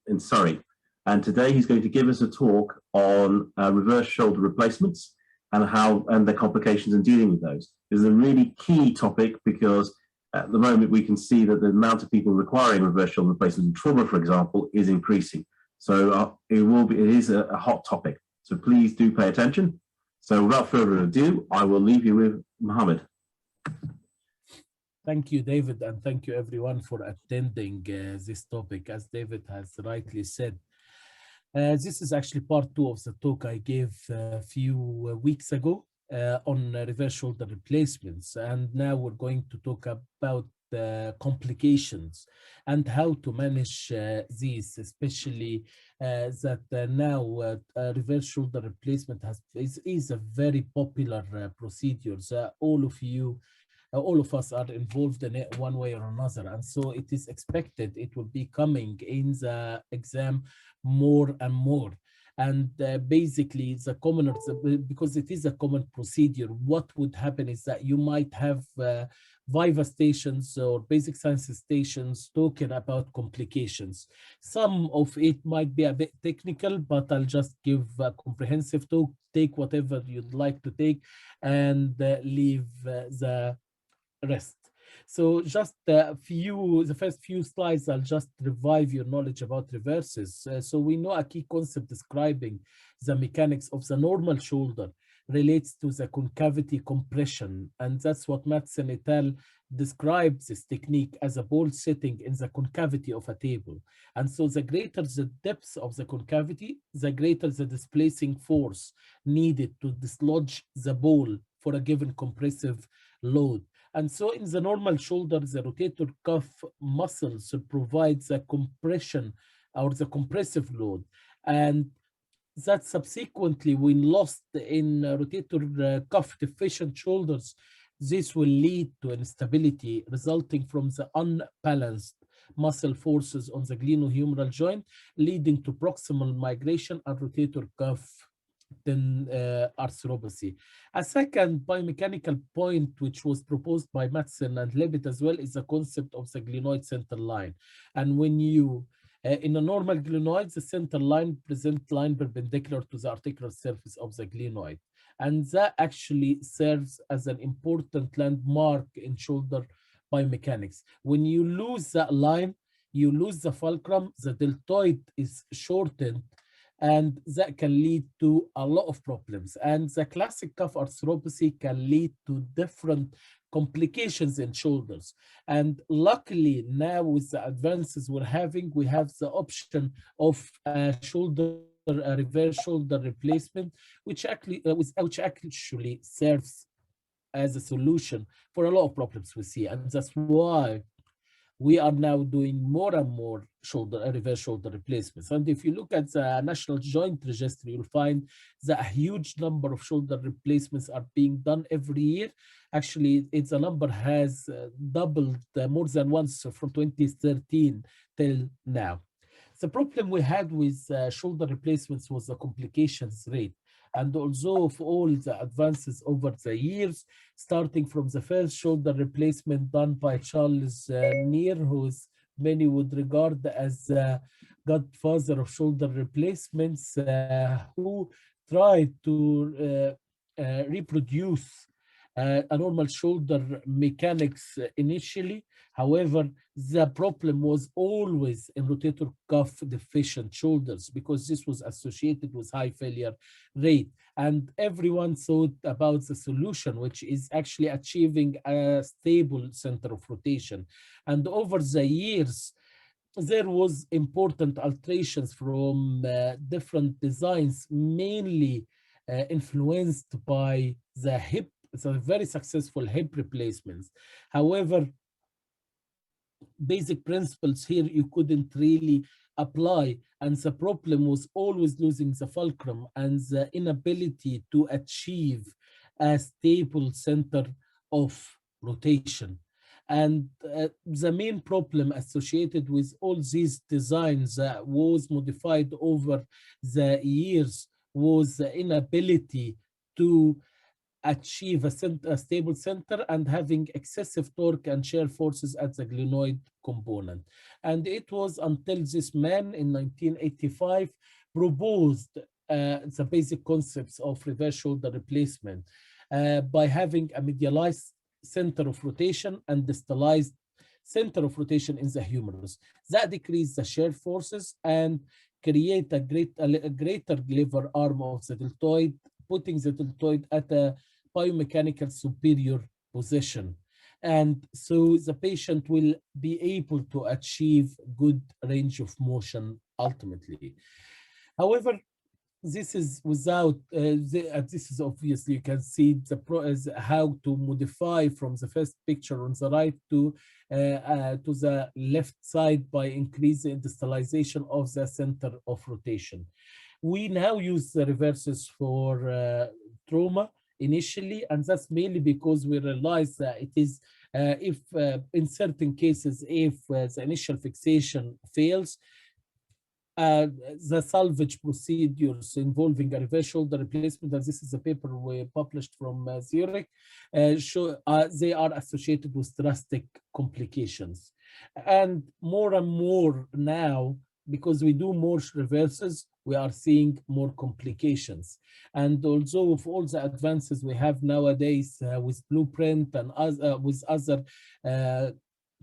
in Surrey. And today he's going to give us a talk on reverse shoulder replacements and the complications in dealing with those. This is a really key topic because at the moment we can see that the amount of people requiring reverse shoulder replacement in trauma, for example, is increasing. So it is a hot topic. So please do pay attention. So without further ado, I will leave you with Mohammed. Thank you, David, and thank you everyone for attending this topic. As David has rightly said, this is actually part 2 of the talk I gave a few weeks ago on reverse shoulder replacements. And now we're going to talk about complications and how to manage these, especially that now reverse shoulder replacement is a very popular procedure. So all of us are involved in it one way or another, and so it is expected it will be coming in the exam more and more. And basically the commoners, because it is a common procedure, what would happen is that you might have Viva stations or basic sciences stations talking about complications. Some of it might be a bit technical, but I'll just give a comprehensive talk, take whatever you'd like to take, and leave the rest. So just the first few slides, I'll just revive your knowledge about reverses. So we know a key concept describing the mechanics of the normal shoulder relates to the concavity compression. And that's what Madsen et al. Describes this technique as a ball sitting in the concavity of a table. And so the greater the depth of the concavity, the greater the displacing force needed to dislodge the ball for a given compressive load. And so in the normal shoulder, the rotator cuff muscles provide the compression or the compressive load. And that subsequently, when lost in rotator cuff deficient shoulders, this will lead to instability resulting from the unbalanced muscle forces on the glenohumeral joint, leading to proximal migration and rotator cuff arthropathy. A second biomechanical point, which was proposed by Madsen and Levitt as well, is the concept of the glenoid center line. And when you, in a normal glenoid, the center line present line perpendicular to the articular surface of the glenoid. And that actually serves as an important landmark in shoulder biomechanics. When you lose that line, you lose the fulcrum, the deltoid is shortened, and that can lead to a lot of problems. And the classic cuff arthropathy can lead to different complications in shoulders. And luckily now with the advances we're having, we have the option of a reverse shoulder replacement, which actually serves as a solution for a lot of problems we see. And that's why we are now doing more and more reverse shoulder replacements. And if you look at the National Joint Registry, you'll find that a huge number of shoulder replacements are being done every year. Actually, the number has doubled more than once from 2013 till now. The problem we had with shoulder replacements was the complications rate. And although of all the advances over the years, starting from the first shoulder replacement done by Charles Neer, who many would regard as the godfather of shoulder replacements, who tried to reproduce a normal shoulder mechanics initially. However, the problem was always in rotator cuff deficient shoulders because this was associated with high failure rate. And everyone thought about the solution, which is actually achieving a stable center of rotation. And over the years, there was important alterations from different designs, mainly influenced by the hip. It's a very successful hip replacements. However, basic principles here you couldn't really apply, and the problem was always losing the fulcrum and the inability to achieve a stable center of rotation. And the main problem associated with all these designs that was modified over the years was the inability to achieve a stable center and having excessive torque and shear forces at the glenoid component. And it was until this man in 1985 proposed the basic concepts of reverse shoulder replacement by having a medialized center of rotation and distalized center of rotation in the humerus. That decreases the shear forces and create a greater lever arm of the deltoid, putting the deltoid at a biomechanical superior position. And so the patient will be able to achieve good range of motion ultimately. However, this is without, this is obviously, you can see how to modify from the first picture on the right to the left side by increasing distalization of the center of rotation. We now use the reverses for trauma initially, and that's mainly because we realize that it is, if in certain cases, if the initial fixation fails, the salvage procedures involving a reverse shoulder replacement, and this is a paper we published from Zurich, show they are associated with drastic complications. And more now, because we do more reverses, we are seeing more complications. And although with all the advances we have nowadays with Blueprint and with other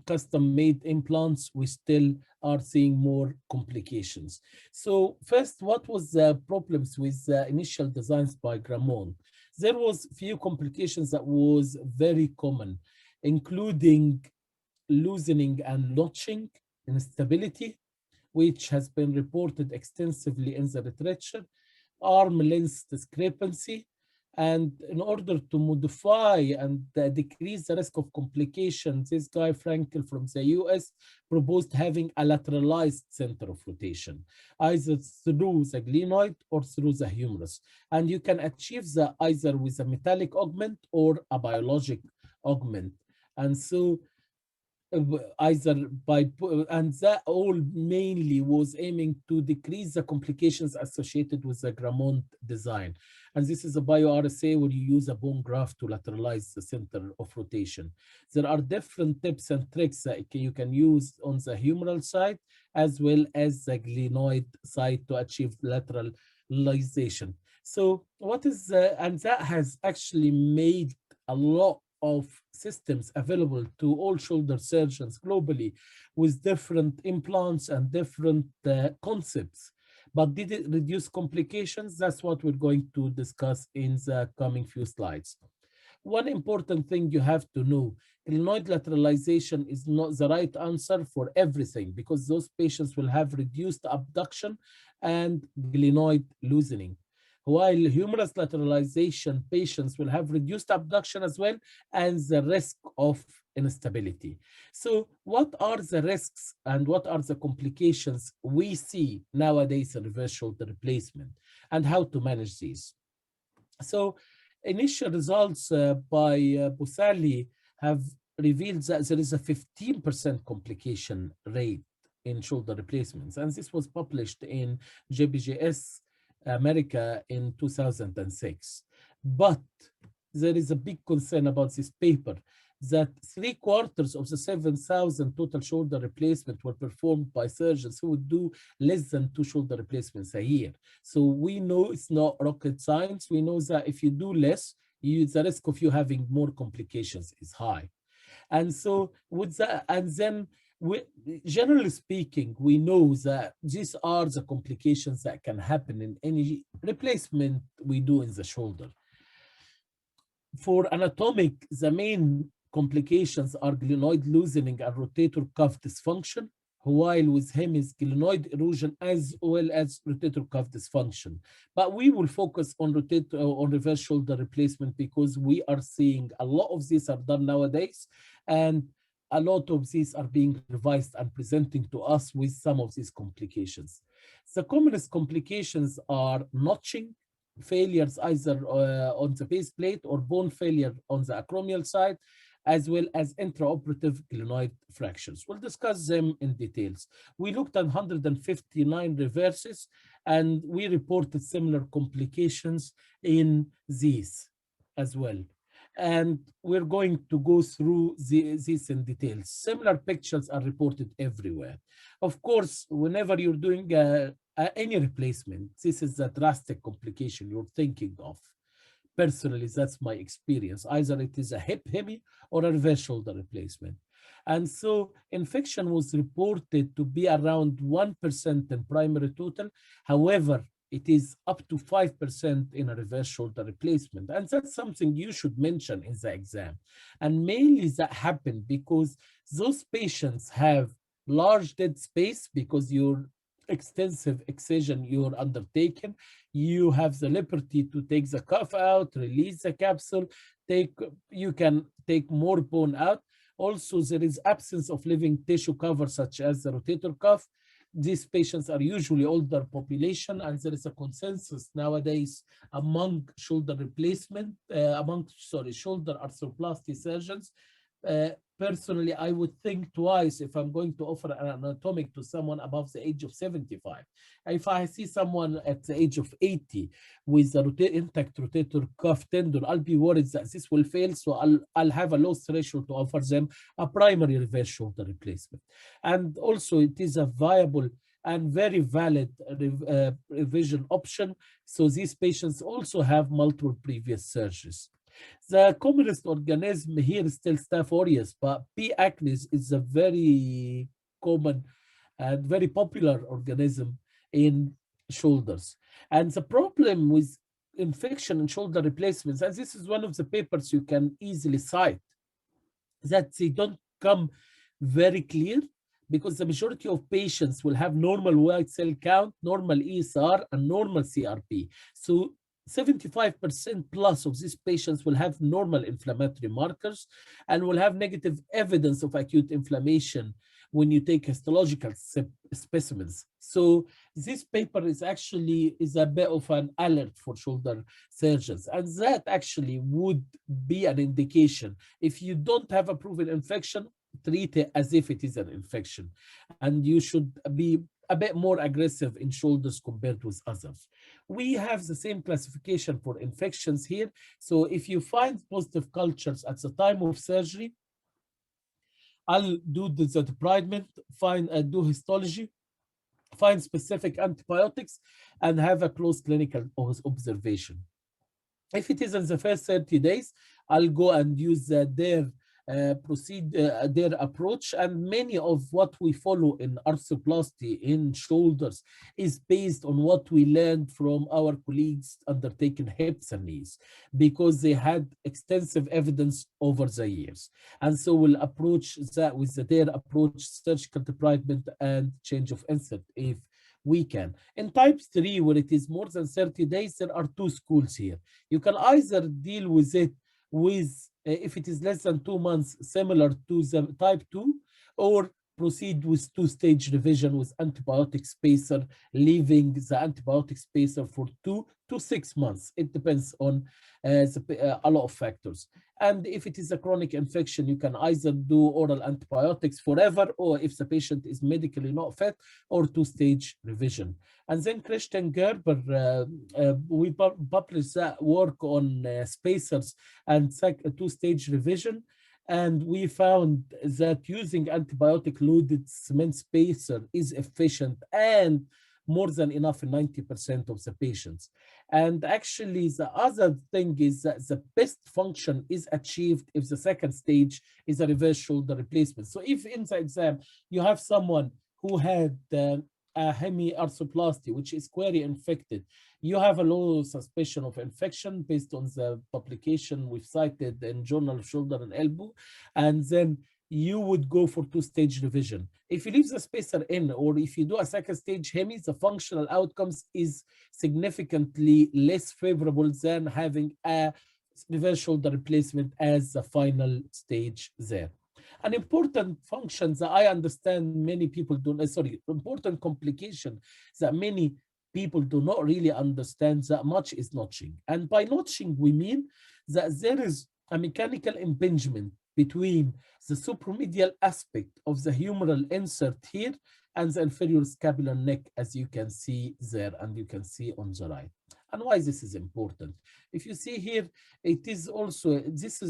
custom-made implants, we still are seeing more complications. So first, what was the problems with the initial designs by Gramont? There was few complications that was very common, including loosening and notching, instability, which has been reported extensively in the literature, arm length discrepancy, and in order to modify and decrease the risk of complications, this guy Frankel from the US proposed having a lateralized center of rotation, either through the glenoid or through the humerus. And you can achieve that either with a metallic augment or a biologic augment. And so either by, and that all mainly was aiming to decrease the complications associated with the Gramont design. And this is a bio-RSA where you use a bone graft to lateralize the center of rotation. There are different tips and tricks that you can use on the humeral side as well as the glenoid side to achieve lateralization. So what is, and that has actually made a lot of systems available to all shoulder surgeons globally with different implants and different concepts. But did it reduce complications? That's what we're going to discuss in the coming few slides. One important thing you have to know, glenoid lateralization is not the right answer for everything because those patients will have reduced abduction and glenoid loosening. While humerus lateralization patients will have reduced abduction as well and the risk of instability. So what are the risks and what are the complications we see nowadays in reverse shoulder replacement and how to manage these? So initial results by Busali have revealed that there is a 15% complication rate in shoulder replacements. And this was published in JBJS America in 2006. But there is a big concern about this paper that 3/4 of the 7,000 total shoulder replacements were performed by surgeons who would do less than 2 shoulder replacements a year. So we know it's not rocket science. We know that if you do less, the risk of you having more complications is high. And so with that, and then generally speaking, we know that these are the complications that can happen in any replacement we do in the shoulder. For anatomic, the main complications are glenoid loosening and rotator cuff dysfunction, while with him is glenoid erosion as well as rotator cuff dysfunction. But we will focus on reverse shoulder replacement because we are seeing a lot of these are done nowadays, and a lot of these are being revised and presenting to us with some of these complications. The commonest complications are notching, failures either on the base plate or bone failure on the acromial side, as well as intraoperative glenoid fractures. We'll discuss them in details. We looked at 159 reverses and we reported similar complications in these. as well. And we're going to go through this in detail. Similar pictures are reported everywhere. Of course, whenever you're doing any replacement, this is a drastic complication you're thinking of. Personally, that's my experience. Either it is a hip hemi or a reverse shoulder replacement. And so infection was reported to be around 1% in primary total. However, it is up to 5% in a reverse shoulder replacement. And that's something you should mention in the exam. And mainly that happened because those patients have large dead space because your extensive excision you're undertaking. You have the liberty to take the cuff out, release the capsule, you can take more bone out. Also, there is absence of living tissue cover such as the rotator cuff. These patients are usually older population, and there is a consensus nowadays among shoulder replacement, shoulder arthroplasty surgeons. Personally, I would think twice if I'm going to offer an anatomic to someone above the age of 75. If I see someone at the age of 80 with a intact rotator cuff tendon, I'll be worried that this will fail, so I'll have a low threshold to offer them a primary reverse shoulder replacement. And also, it is a viable and very valid revision option. So these patients also have multiple previous surgeries. The commonest organism here is still Staph aureus, but P. acnes is a very common and very popular organism in shoulders. And the problem with infection in shoulder replacements, and this is one of the papers you can easily cite, that they don't come very clear because the majority of patients will have normal white cell count, normal ESR, and normal CRP. So 75% plus of these patients will have normal inflammatory markers and will have negative evidence of acute inflammation when you take histological specimens. So this paper is actually a bit of an alert for shoulder surgeons, and that actually would be an indication. If you don't have a proven infection, treat it as if it is an infection, and you should be a bit more aggressive in shoulders compared with others. We have the same classification for infections here. So if you find positive cultures at the time of surgery, I'll do the debridement, do histology, find specific antibiotics, and have a close clinical observation. If it is in the first 30 days, I'll go and use their approach, and many of what we follow in arthroplasty in shoulders is based on what we learned from our colleagues undertaking hips and knees, because they had extensive evidence over the years. And so we'll approach that with their approach, surgical debridement and change of insert if we can. In type 3, where it is more than 30 days, there are two schools here. You can either deal with it with, if it is less than 2 months, similar to the type 2, or proceed with two-stage revision with antibiotic spacer, leaving the antibiotic spacer for 2 to 6 months. It depends on a lot of factors. And if it is a chronic infection, you can either do oral antibiotics forever, or if the patient is medically not fit, or two-stage revision. And then Christian Gerber, we published that work on spacers and two-stage revision. And we found that using antibiotic-loaded cement spacer is efficient and more than enough in 90% of the patients. And actually, the other thing is that the best function is achieved if the second stage is a reverse shoulder replacement. So if in the exam you have someone who had a hemiarthroplasty, which is query infected, you have a low suspicion of infection based on the publication we've cited in Journal of Shoulder and Elbow, and then you would go for two-stage revision. If you leave the spacer in, or if you do a second stage hemi, the functional outcomes is significantly less favorable than having a reverse shoulder replacement as the final stage there. An important function that I understand many people don't, important complication that many people do not really understand that much is notching. And by notching, we mean that there is a mechanical impingement between the supromedial aspect of the humeral insert here and the inferior scapular neck, as you can see there and you can see on the right. And why this is important? If you see here, it is also,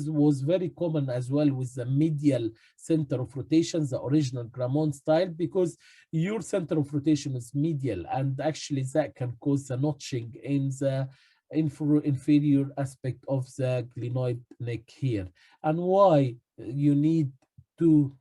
was very common as well with the medial center of rotation, the original Gramont style, because your center of rotation is medial, and actually that can cause the notching in the inferior aspect of the glenoid neck here. And why you need to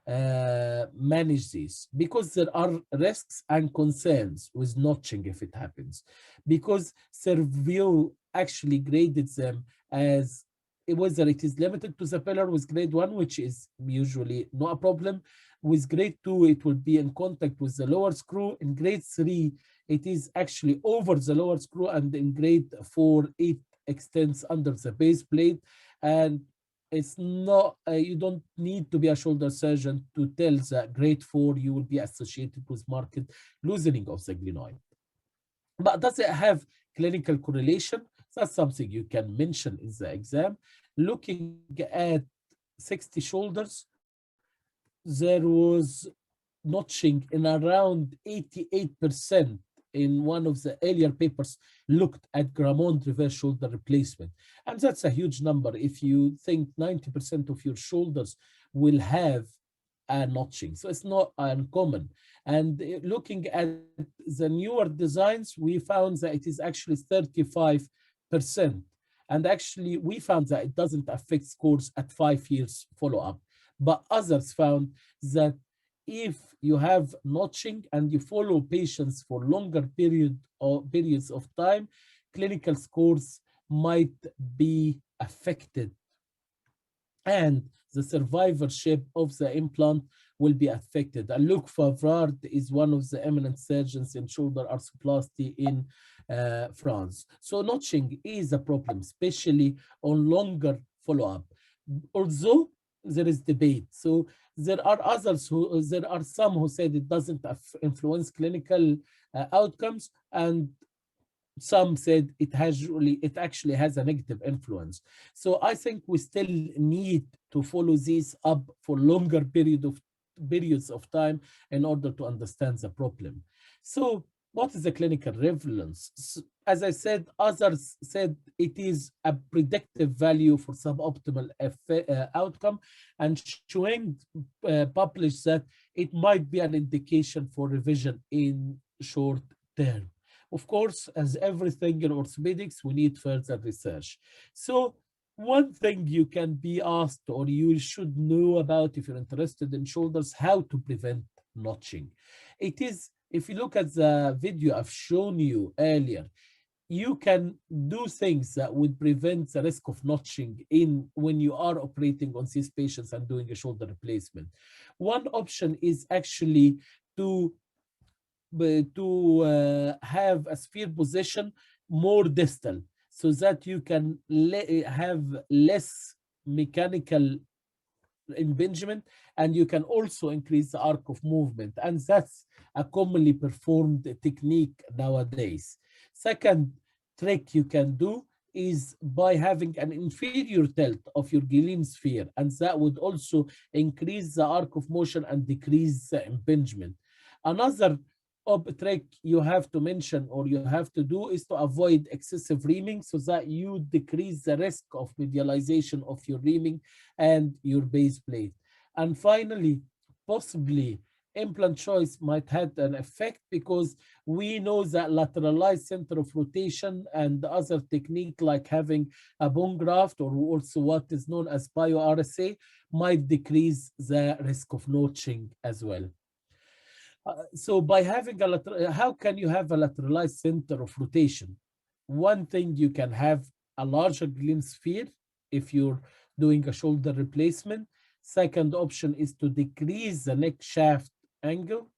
manage this? Because there are risks and concerns with notching if it happens, because Servio actually graded them as whether it is limited to the pillar with grade 1, which is usually not a problem. With grade 2, it will be in contact with the lower screw. In grade 3, it is actually over the lower screw, and in grade 4, it extends under the base plate. And it's not, you don't need to be a shoulder surgeon to tell that grade 4 you will be associated with marked loosening of the glenoid. But does it have clinical correlation? That's something you can mention in the exam. Looking at 60 shoulders, there was notching in around 88% in one of the earlier papers looked at Gramont reverse shoulder replacement. And that's a huge number if you think 90% of your shoulders will have a notching. So it's not uncommon. And looking at the newer designs, we found that it is actually 35%. And actually, we found that it doesn't affect scores at 5 years follow-up. But others found that if you have notching and you follow patients for longer periods of time, clinical scores might be affected, and the survivorship of the implant will be affected. And Luc Favrard is one of the eminent surgeons in shoulder arthroplasty in France. So notching is a problem, especially on longer follow-up. Although there is debate. So there are some who said it doesn't influence clinical outcomes, and some said it actually has a negative influence. So I think we still need to follow this up for longer periods of time in order to understand the problem. So what is the clinical relevance? As I said, others said it is a predictive value for suboptimal outcome, and Schwing published that it might be an indication for revision in short term. Of course, as everything in orthopedics, we need further research. So one thing you can be asked, or you should know about if you're interested in shoulders, how to prevent notching. It is, if you look at the video I've shown you earlier, you can do things that would prevent the risk of notching when you are operating on these patients and doing a shoulder replacement. One option is actually to have a sphere position more distal, so that you can have less mechanical impingement, and you can also increase the arc of movement, and that's a commonly performed technique nowadays. Second trick you can do is by having an inferior tilt of your Gilliam sphere, and that would also increase the arc of motion and decrease the impingement. Another trick you have to mention, or you have to do, is to avoid excessive reaming, so that you decrease the risk of medialization of your reaming and your base plate. And finally, possibly implant choice might have an effect, because we know that lateralized center of rotation and the other technique like having a bone graft, or also what is known as bio-RSA, might decrease the risk of notching as well. So by having how can you have a lateralized center of rotation? One thing, you can have a larger Glenn sphere if you're doing a shoulder replacement. Second option is to decrease the neck shaft angle,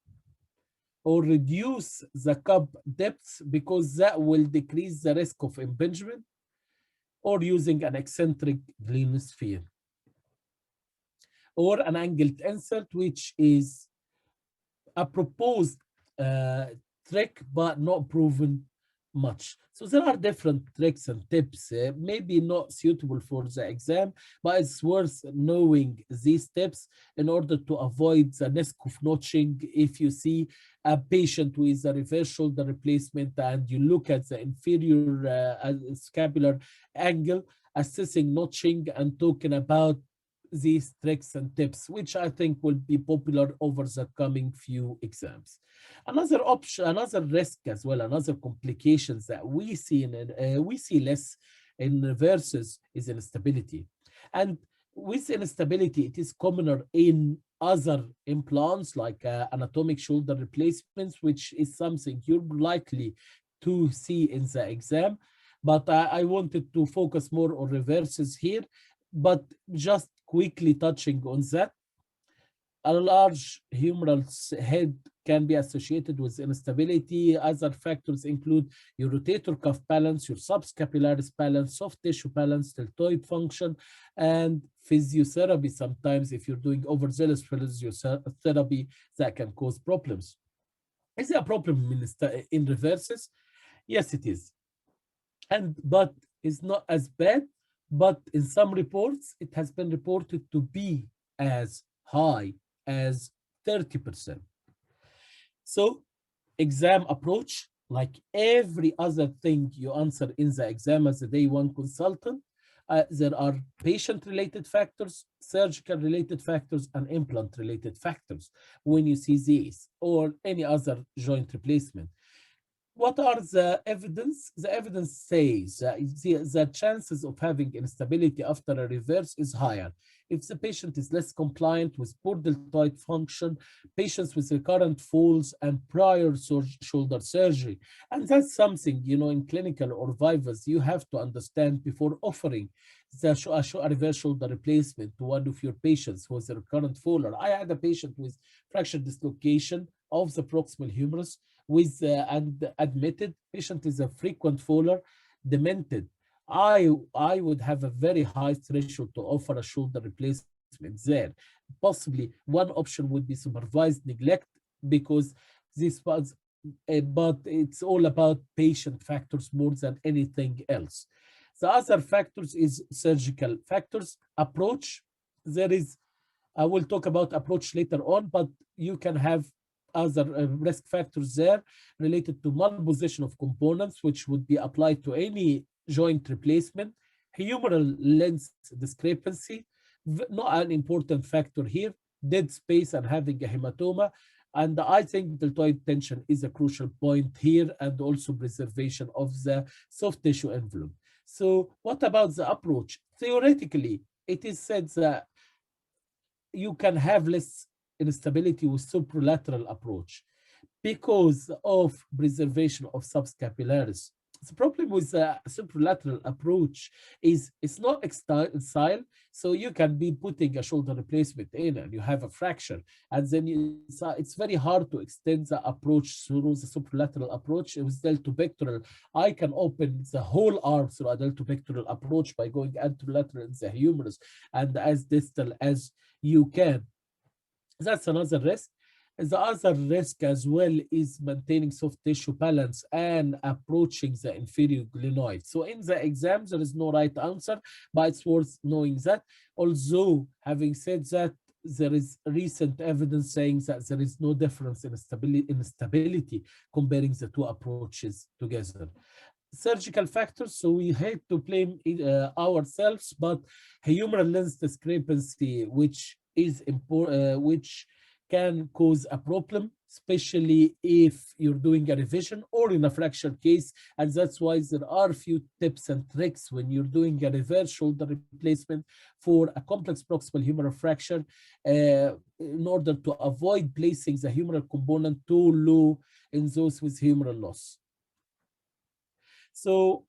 or reduce the cup depth, because that will decrease the risk of impingement, or using an eccentric Glenn sphere, or an angled insert, which is a proposed trick but not proven much. So there are different tricks and tips, maybe not suitable for the exam, but it's worth knowing these tips in order to avoid the risk of notching. If you see a patient with a reverse shoulder replacement and you look at the inferior scapular angle, assessing notching and talking about these tricks and tips, which I think will be popular over the coming few exams. Another option, another risk as well, another complications that we see we see less in reverses is instability. And with instability, it is commoner in other implants like anatomic shoulder replacements, which is something you're likely to see in the exam. But I wanted to focus more on reverses here, but just quickly touching on that. A large humeral head can be associated with instability. Other factors include your rotator cuff balance, your subscapularis balance, soft tissue balance, deltoid function, and physiotherapy. Sometimes, if you're doing overzealous physiotherapy, that can cause problems. Is there a problem in reverses? Yes, it is. But it's not as bad. But in some reports, it has been reported to be as high as 30%. So exam approach, like every other thing you answer in the exam as a day one consultant, there are patient-related factors, surgical-related factors, and implant-related factors when you see these or any other joint replacement. What are the evidence? The evidence says that the chances of having instability after a reverse is higher if the patient is less compliant with poor deltoid function, patients with recurrent falls, and prior shoulder surgery. And that's something, in clinical or vivas, you have to understand before offering a reverse shoulder replacement to one of your patients who is a recurrent faller. I had a patient with fracture dislocation of the proximal humerus with and admitted. Patient is a frequent faller, demented. I would have a very high threshold to offer a shoulder replacement there. Possibly one option would be supervised neglect because this was, but it's all about patient factors more than anything else. The other factors is surgical factors. Approach, there is, I will talk about approach later on, but you can have other risk factors there related to malposition of components, which would be applied to any joint replacement. Humeral length discrepancy, not an important factor here. Dead space and having a hematoma. And I think deltoid tension is a crucial point here, and also preservation of the soft tissue envelope. So what about the approach? Theoretically, it is said that you can have less instability with superlateral approach because of preservation of subscapularis. The problem with the superlateral approach is it's not extensile, so you can be putting a shoulder replacement in and you have a fracture, and then it's very hard to extend the approach through the superlateral approach. With deltopectoral, I can open the whole arm through a deltopectoral approach by going anterolateral in the humerus and as distal as you can. That's another risk. The other risk as well is maintaining soft tissue balance and approaching the inferior glenoid. So in the exam, there is no right answer, but it's worth knowing that. Although, having said that, there is recent evidence saying that there is no difference in stability comparing the two approaches together. Surgical factors, so we hate to blame ourselves, but humeral length discrepancy, which is important, which can cause a problem, especially if you're doing a revision or in a fracture case. And that's why there are a few tips and tricks when you're doing a reverse shoulder replacement for a complex proximal humeral fracture in order to avoid placing the humeral component too low in those with humeral loss. So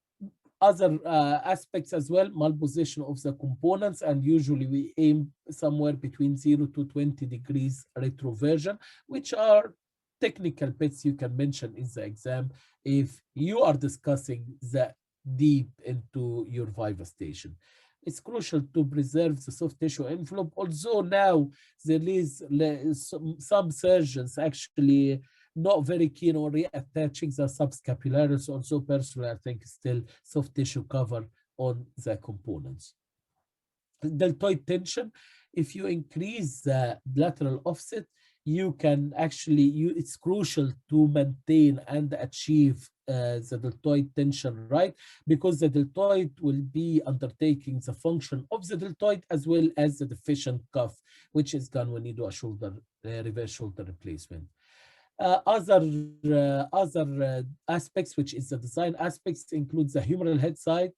other aspects as well, malposition of the components, and usually we aim somewhere between 0 to 20 degrees retroversion, which are technical bits you can mention in the exam if you are discussing that deep into your viva station. It's crucial to preserve the soft tissue envelope, although now there is some surgeons actually not very keen on reattaching the subscapularis. Also, personally, I think still soft tissue cover on the components. Deltoid tension, if you increase the lateral offset, you can actually, it's crucial to maintain and achieve the deltoid tension, right? Because the deltoid will be undertaking the function of the deltoid as well as the deficient cuff, which is gone when you do a shoulder, reverse shoulder replacement. Other aspects, which is the design aspects, includes the humeral head size,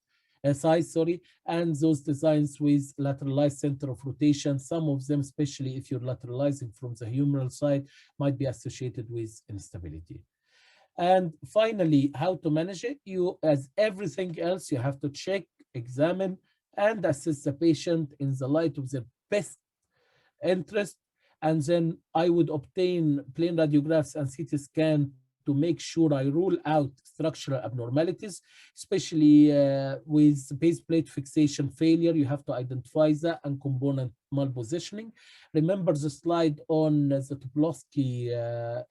and those designs with lateralized center of rotation. Some of them, especially if you're lateralizing from the humeral side, might be associated with instability. And finally, how to manage it? You, as everything else, you have to check, examine, and assess the patient in the light of their best interest. And then I would obtain plain radiographs and CT scan to make sure I rule out structural abnormalities, especially with base plate fixation failure. You have to identify that, and component malpositioning. Remember the slide on the Tobolowsky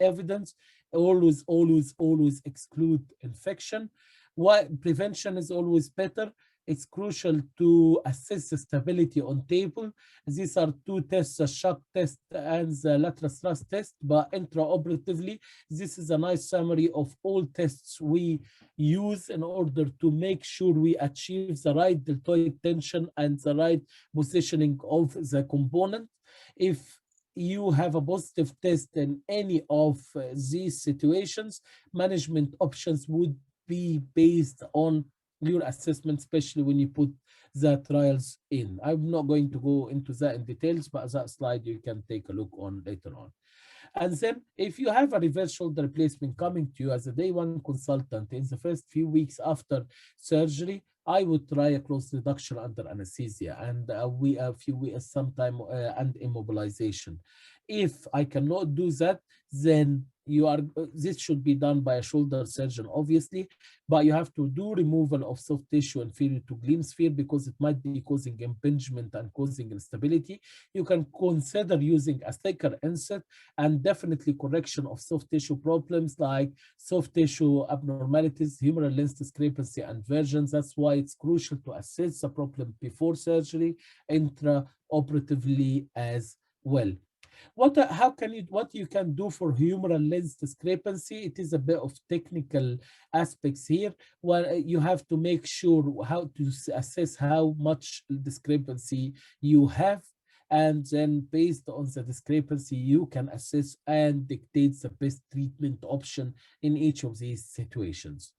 evidence. Always, always, always exclude infection. Why prevention is always better. It's crucial to assess the stability on table. These are two tests, the shock test and the lateral thrust test, but intraoperatively, this is a nice summary of all tests we use in order to make sure we achieve the right deltoid tension and the right positioning of the component. If you have a positive test in any of these situations, management options would be based on your assessment, especially when you put the trials in. I'm not going to go into that in details, but that slide you can take a look on later on. And then if you have a reverse shoulder replacement coming to you as a day one consultant in the first few weeks after surgery, I would try a close reduction under anesthesia and a few weeks sometime and immobilization. If I cannot do that, then this should be done by a shoulder surgeon, obviously, but you have to do removal of soft tissue inferior to Gleam sphere because it might be causing impingement and causing instability. You can consider using a thicker insert, and definitely correction of soft tissue problems like soft tissue abnormalities, humeral lens discrepancy, and versions. That's why it's crucial to assess the problem before surgery, intra-operatively as well. What you can do for humeral lens discrepancy? It is a bit of technical aspects here, where you have to make sure how to assess how much discrepancy you have, and then based on the discrepancy, you can assess and dictate the best treatment option in each of these situations.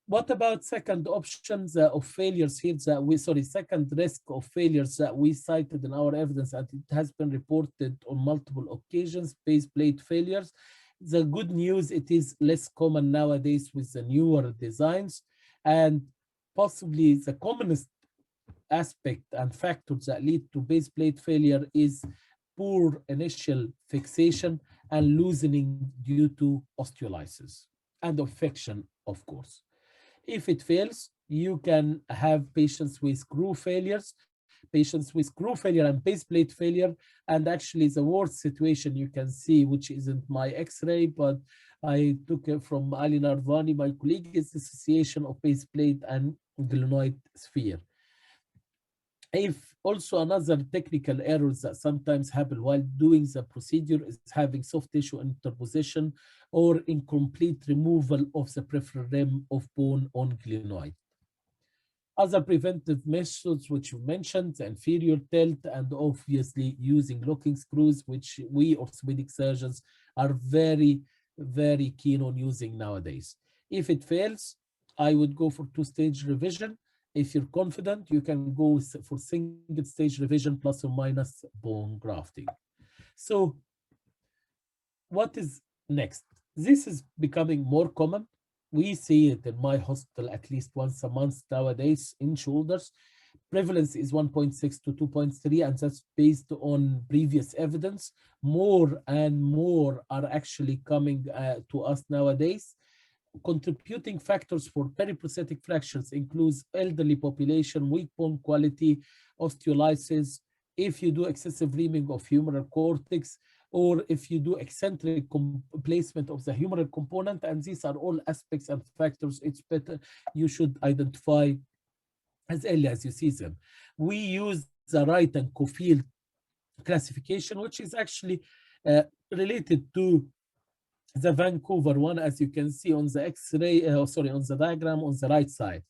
What about second options of failures here second risk of failures that we cited in our evidence, and it has been reported on multiple occasions, base plate failures. The good news, it is less common nowadays with the newer designs, and possibly the commonest aspect and factors that lead to base plate failure is poor initial fixation and loosening due to osteolysis and infection, of course. If it fails, you can have patients with screw failures, and base plate failure. And actually the worst situation you can see, which isn't my x-ray, but I took it from Ali Narvani, my colleague, is dissociation of base plate and glenoid sphere. If also another technical errors that sometimes happen while doing the procedure is having soft tissue interposition or incomplete removal of the peripheral rim of bone on glenoid. Other preventive methods which you mentioned, the inferior tilt, and obviously using locking screws, which we orthopedic surgeons are very, very keen on using nowadays. If it fails, I would go for two-stage revision. If you're confident, you can go for single-stage revision plus or minus bone grafting. So what is next? This is becoming more common. We see it in my hospital at least once a month nowadays in shoulders. Prevalence is 1.6 to 2.3, and that's based on previous evidence. More and more are actually coming to us nowadays. Contributing factors for periprosthetic fractures includes elderly population, weak bone quality, osteolysis. If you do excessive reaming of humeral cortex, or if you do eccentric placement of the humeral component, and these are all aspects and factors it's better you should identify as early as you see them. We use the Wright and Cofield classification, which is actually related to the Vancouver one, as you can see on the X-ray, on the diagram on the right side.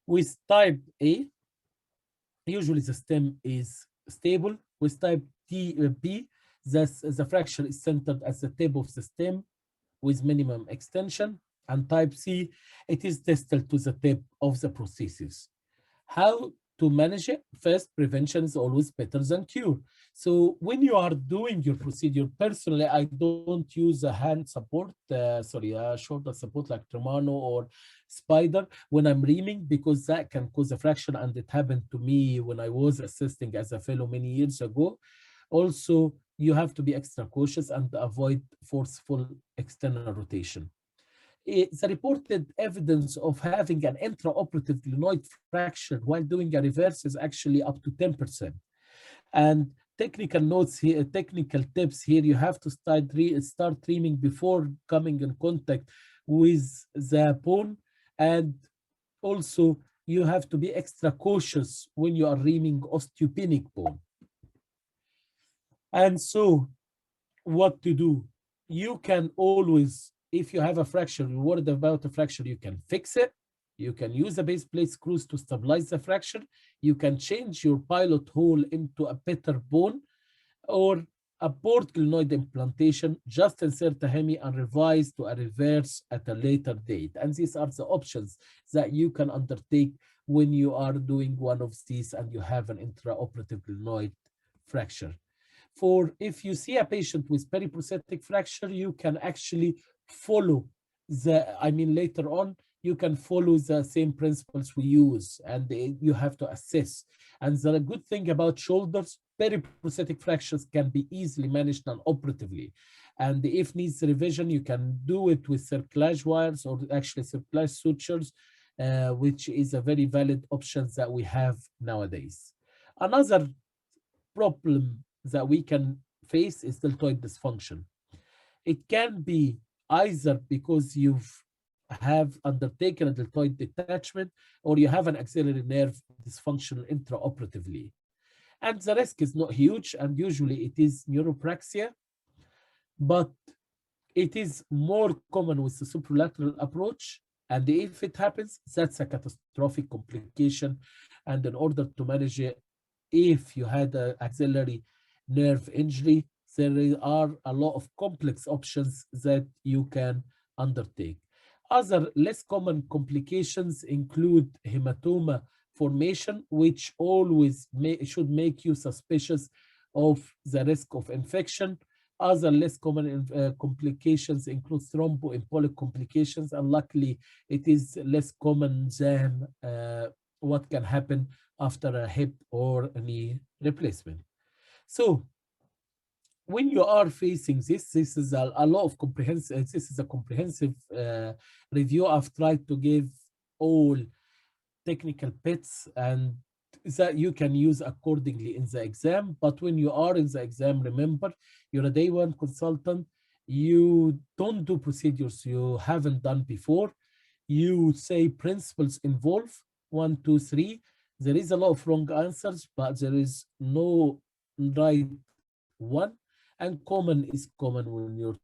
With type A, usually the stem is stable. With type B, the fracture is centered at the tip of the stem with minimum extension. And type C, it is distal to the tip of the prosthesis. How to manage it? First, prevention is always better than cure. So when you are doing your procedure, personally, I don't use a hand support, a shoulder support like Tremano or Spider when I'm reaming, because that can cause a fracture, and it happened to me when I was assisting as a fellow many years ago. Also, you have to be extra cautious and avoid forceful external rotation. The reported evidence of having an intraoperative glenoid fracture while doing a reverse is actually up to 10%. And technical notes here, technical tips here, you have to start reaming before coming in contact with the bone. And also you have to be extra cautious when you are reaming osteopenic bone. And so what to do? You can always, if you have a fracture, you're worried about a fracture, you can fix it. You can use the base plate screws to stabilize the fracture. You can change your pilot hole into a better bone, or a port glenoid implantation, just insert a hemi and revise to a reverse at a later date. And these are the options that you can undertake when you are doing one of these and you have an intraoperative glenoid fracture. For if you see a patient with periprosthetic fracture, you can actually follow later on, you can follow the same principles we use, and you have to assess. And the good thing about shoulders, periprosthetic fractures can be easily managed non-operatively. And if needs revision, you can do it with cerclage wires, or actually cerclage sutures, which is a very valid option that we have nowadays. Another problem that we can face is deltoid dysfunction. It can be either because you've undertaken a deltoid detachment, or you have an axillary nerve dysfunction intraoperatively. And the risk is not huge, and usually it is neuropraxia, but it is more common with the superlateral approach. And if it happens, that's a catastrophic complication. And in order to manage it, if you had an axillary nerve injury, there are a lot of complex options that you can undertake. Other less common complications include hematoma formation, which always should make you suspicious of the risk of infection. Other less common complications include thromboembolic complications, and luckily it is less common than what can happen after a hip or a knee replacement. So when you are facing this is a lot of comprehensive, this is a comprehensive review. I've tried to give all technical bits and that you can use accordingly in the exam. But when you are in the exam, remember, you're a day one consultant. You don't do procedures you haven't done before. You say principles involved, 1, 2, 3. There is a lot of wrong answers, but there is no right one. And common is common when you're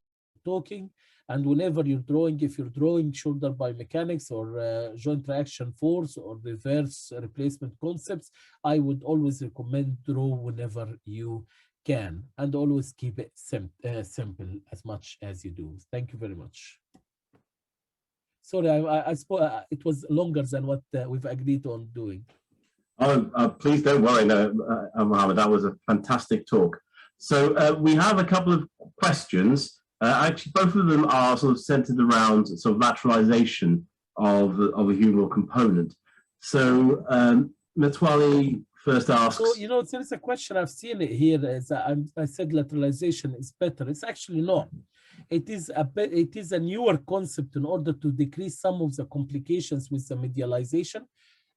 talking. And whenever you're drawing, if you're drawing shoulder biomechanics or joint reaction force or reverse replacement concepts, I would always recommend draw whenever you can, and always keep it simple as much as you do. Thank you very much. Sorry, I suppose it was longer than what we've agreed on doing. Oh, please don't worry, no, Mohammed, that was a fantastic talk. So we have a couple of questions. Actually, both of them are sort of centered around sort of lateralization of a humeral component. So Metwali first asks. So, you know, there is a question, I've seen it here, is I said lateralization is better. It's actually not. It is a newer concept in order to decrease some of the complications with the medialization.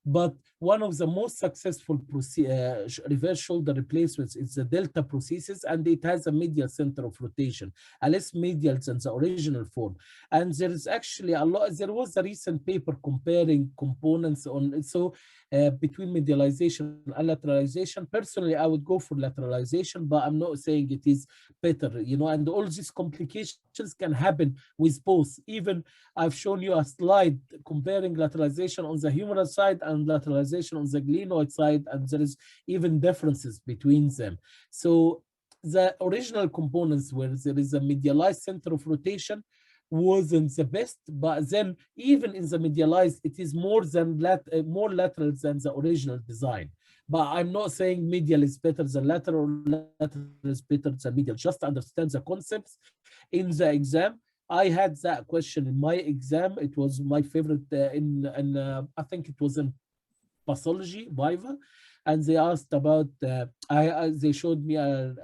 But one of the most successful reverse shoulder replacements is the delta prosthesis, and it has a medial center of rotation, a less medial than the original form. And there is actually a lot, there was a recent paper comparing components on, between medialization and lateralization. Personally, I would go for lateralization, but I'm not saying it is better, you know, and all these complications can happen with both. Even I've shown you a slide comparing lateralization on the humeral side and lateralization on the glenoid side, and there is even differences between them. So the original components where there is a medialized center of rotation wasn't the best, but then even in the medialized, it is more lateral than the original design. But I'm not saying medial is better than lateral or lateral is better than medial. Just understand the concepts in the exam. I had that question in my exam. It was my favorite I think it was in pathology, Viva, and they asked about, they showed me an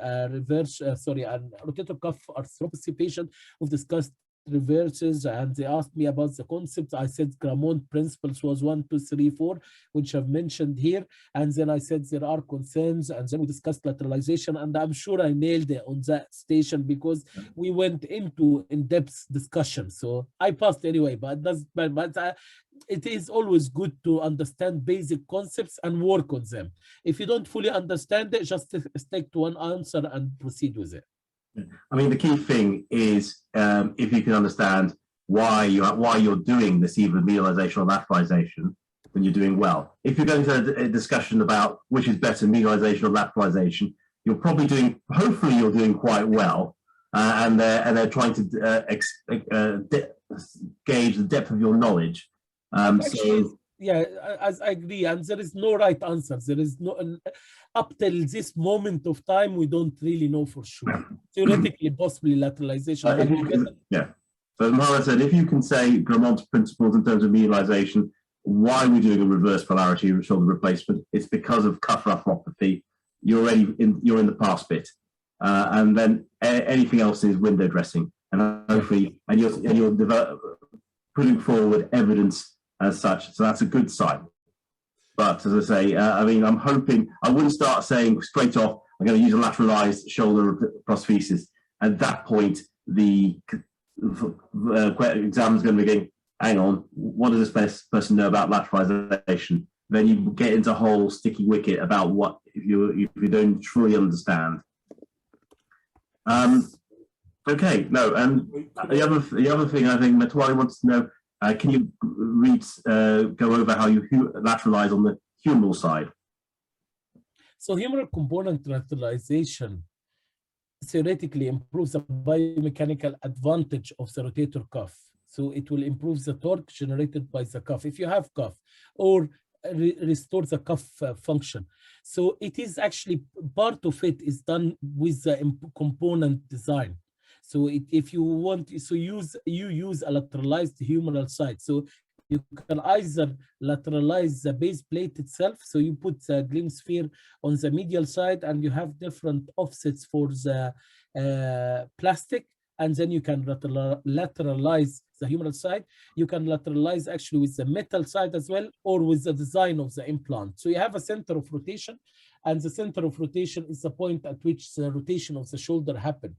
rotator cuff arthropathy patient who discussed reverses, and they asked me about the concepts. I said Gramont principles was 1, 2, 3, 4, which I've mentioned here. And then I said there are concerns, and then we discussed lateralization, and I'm sure I nailed it on that station because we went into in-depth discussion. So I passed anyway, but it is always good to understand basic concepts and work on them. If you don't fully understand it, just stick to one answer and proceed with it. I mean, the key thing is if you can understand why you're doing this either medialization or lateralization, then you're doing well. If you're going to a discussion about which is better, medialization or lateralization, you're probably hopefully you're doing quite well, and they're trying to gauge the depth of your knowledge. Yeah, as I agree, and there is no right answer. There is no, up till this moment of time, we don't really know for sure. Theoretically, possibly lateralization. Yeah. So Mara said, if you can say Gramont's principles in terms of medialization, why we're doing a reverse polarity shoulder replacement, it's because of cuff arthropathy. You're in the pass bit, and then anything else is window dressing, and hopefully, and you're putting forward evidence as such. So that's a good sign. But as I say, I mean, I'm hoping I wouldn't start saying straight off, I'm going to use a lateralized shoulder prosthesis. At that point, the exam is going to be going, hang on, what does this person know about lateralization? Then you get into a whole sticky wicket about what if you don't truly understand. Okay, no, and the other thing I think Metwari wants to know, can you go over how you lateralize on the humeral side? So humeral component lateralization theoretically improves the biomechanical advantage of the rotator cuff. So it will improve the torque generated by the cuff if you have cuff, or restore the cuff function. So it is actually part of it is done with the component design. So if you want, so you use a lateralized humeral side. So you can either lateralize the base plate itself. So you put the gleam sphere on the medial side, and you have different offsets for the plastic, and then you can lateralize the humeral side. You can lateralize actually with the metal side as well, or with the design of the implant. So you have a center of rotation, and the center of rotation is the point at which the rotation of the shoulder happens.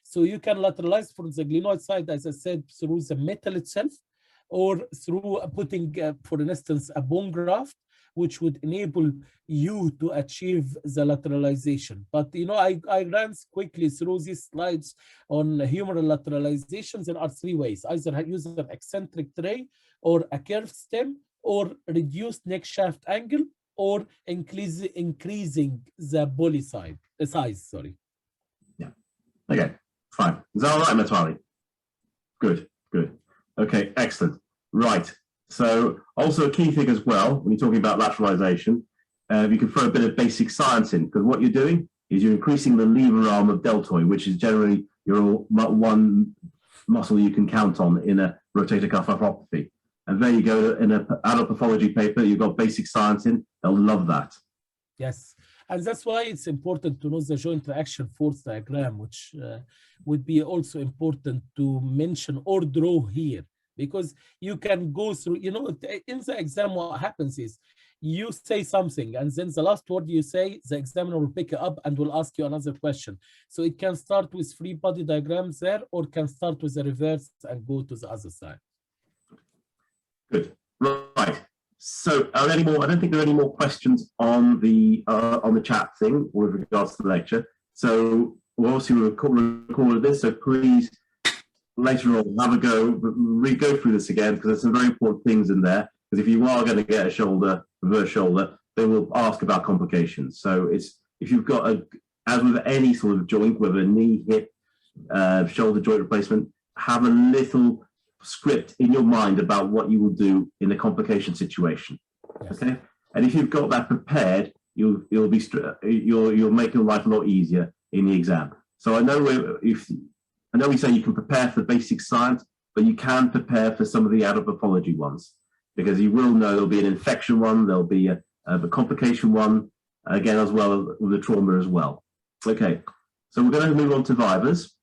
So you can lateralize from the glenoid side, as I said, through the metal itself, or through putting, for instance, a bone graft, which would enable you to achieve the lateralization. But, you know, I ran quickly through these slides on humeral lateralization. There are three ways: either use an eccentric tray, or a curved stem, or reduced neck shaft angle, or increasing the body size. Sorry. Yeah. Okay. Fine. Is that all right, Metwari? Good. Okay, excellent. Right. So also a key thing as well, when you're talking about lateralization, you can throw a bit of basic science in, because what you're doing is you're increasing the lever arm of deltoid, which is generally your one muscle you can count on in a rotator cuff arthropathy. And there you go, in an adult pathology paper, you've got basic science in. They'll love that. Yes. And that's why it's important to know the joint reaction force diagram, which would be also important to mention or draw here. because you can go through, you know, in the exam, what happens is you say something and then the last word you say, the examiner will pick it up and will ask you another question. So it can start with free body diagrams there, or can start with the reverse and go to the other side. Good. Right. So are there any more? I don't think there are any more questions on the chat thing with regards to the lecture. So we'll obviously recorded this, so please later on have a go, go through this again, because there's some very important things in there. Because if you are going to get a shoulder, reverse shoulder, they will ask about complications. So it's, if you've got as with any sort of joint, whether knee, hip, shoulder joint replacement, have a little script in your mind about what you will do in a complication situation. Yes. Okay, and if you've got that prepared, you'll make your life a lot easier in the exam. So I know we say you can prepare for basic science, but you can prepare for some of the adult pathology ones, because you will know there'll be an infection one, there'll be a complication one, again, as well with the trauma as well. Okay, so we're going to move on to vivas.